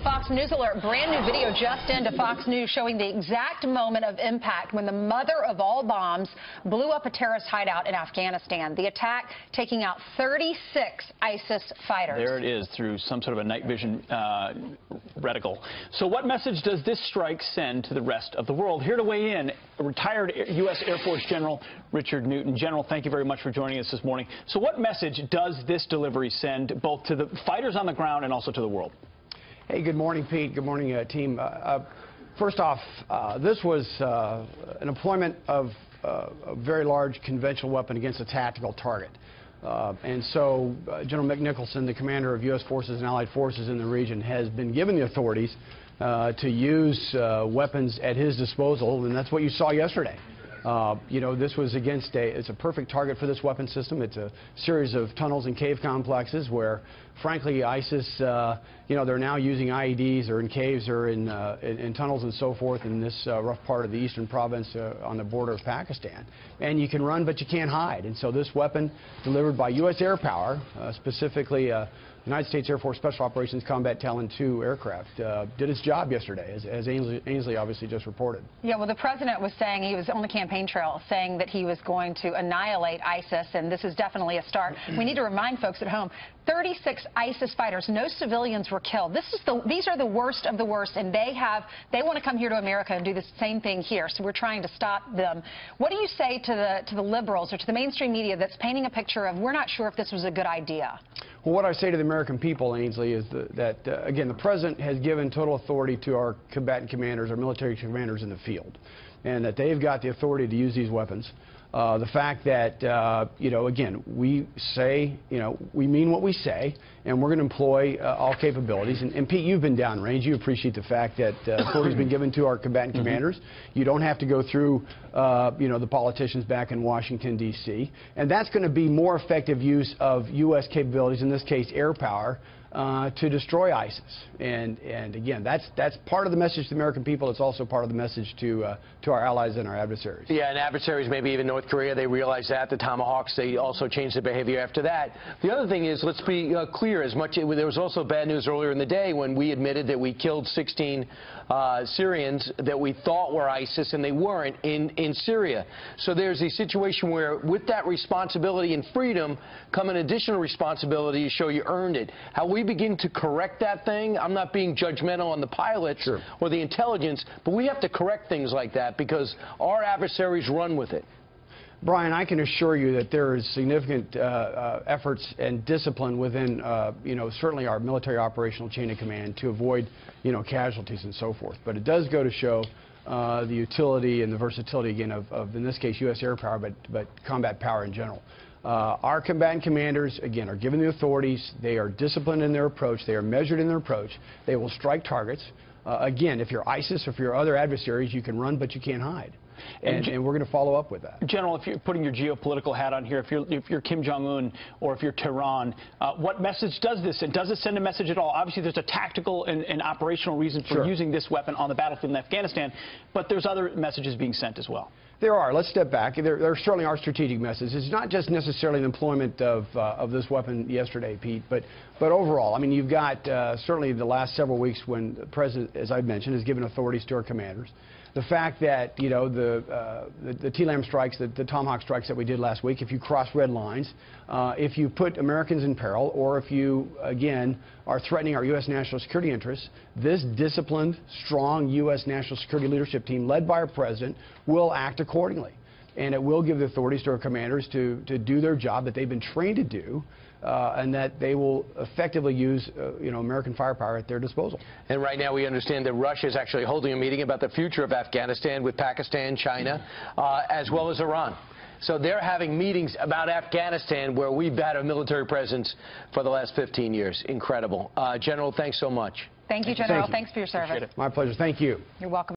Fox News alert. Brand new video just into Fox News showing the exact moment of impact when the mother of all bombs blew up a terrorist hideout in Afghanistan. The attack taking out 36 ISIS fighters. There it is through some sort of a night vision reticle. So what message does this strike send to the rest of the world? Here to weigh in, retired U.S. Air Force General Richard Newton. General, thank you very much for joining us this morning. So what message does this delivery send both to the fighters on the ground and also to the world? Hey, good morning, Pete. Good morning, team. First off, this was an employment of a very large conventional weapon against a tactical target. And so General McNicholson, the commander of U.S. forces and allied forces in the region, has been given the authorities to use weapons at his disposal, and that's what you saw yesterday. You know, this was against it's a perfect target for this weapon system. It's a series of tunnels and cave complexes where, frankly, ISIS, you know, they're now using IEDs or in caves or in tunnels and so forth in this rough part of the eastern province on the border of Pakistan. And you can run, but you can't hide. And so this weapon, delivered by U.S. air power, specifically United States Air Force Special Operations Combat Talon II aircraft, did its job yesterday, as Ainsley obviously just reported. Yeah, well, the president was saying, he was on the campaign trail, saying that he was going to annihilate ISIS, and this is definitely a start. We need to remind folks at home, 36 ISIS fighters, no civilians were killed. These are the worst of the worst, and they want to come here to America and do the same thing here, so we're trying to stop them. What do you say to the liberals or to the mainstream media that's painting a picture of, we're not sure if this was a good idea? Well, what I say to the American people, Ainsley, is that, again, the president has given total authority to our combatant commanders, our military commanders in the field, and that they've got the authority to use these weapons. The fact that, you know, again, we say, you know, we mean what we say, and we're going to employ all capabilities. And Pete, you've been downrange. You appreciate the fact that authority has been given to our combatant commanders. You don't have to go through, you know, the politicians back in Washington, D.C. And that's going to be more effective use of U.S. capabilities, in this case, air power, to destroy ISIS. And again, that's part of the message to the American people. It's also part of the message to our allies and our adversaries. Yeah, and adversaries, maybe even North Korea, they realize that. The Tomahawks, they also changed their behavior after that. The other thing is, let's be clear, there was also bad news earlier in the day when we admitted that we killed 16 Syrians that we thought were ISIS, and they weren't, in Syria. So there's a situation where, with that responsibility and freedom, come an additional responsibility to show you earned it. How we begin to correct that thing, I'm not being judgmental on the pilots or the intelligence, but we have to correct things like that because our adversaries run with it. Brian, I can assure you that there is significant efforts and discipline within, you know, certainly our military operational chain of command to avoid, you know, casualties and so forth. But it does go to show the utility and the versatility, again, of in this case, U.S. air power, but combat power in general. Our combatant commanders, again, are given the authorities. They are disciplined in their approach. They are measured in their approach. They will strike targets. Again, if you're ISIS or if you're other adversaries, you can run, but you can't hide. And we're going to follow up with that. General, if you're putting your geopolitical hat on here, if you're Kim Jong-un or if you're Tehran, what message does this send? Does it send a message at all? Obviously, there's a tactical and operational reason for using this weapon on the battlefield in Afghanistan, but there's other messages being sent as well. There are. Let's step back. There certainly are strategic messages. It's not just necessarily the employment of this weapon yesterday, Pete, but overall. I mean, you've got certainly the last several weeks when the president, as I've mentioned, has given authorities to our commanders. The fact that, you know, the TLAM strikes, the Tomahawk strikes that we did last week, if you cross red lines, if you put Americans in peril, or if you, again, are threatening our U.S. national security interests, this disciplined, strong U.S. national security leadership team, led by our president, will act accordingly. And it will give the authorities to our commanders to do their job that they've been trained to do, and that they will effectively use, you know, American firepower at their disposal. And right now we understand that Russia is actually holding a meeting about the future of Afghanistan with Pakistan, China, as well as Iran. So they're having meetings about Afghanistan where we've had a military presence for the last 15 years. Incredible. General, thanks so much. Thank you, General. Thanks for your service. My pleasure. Thank you. You're welcome.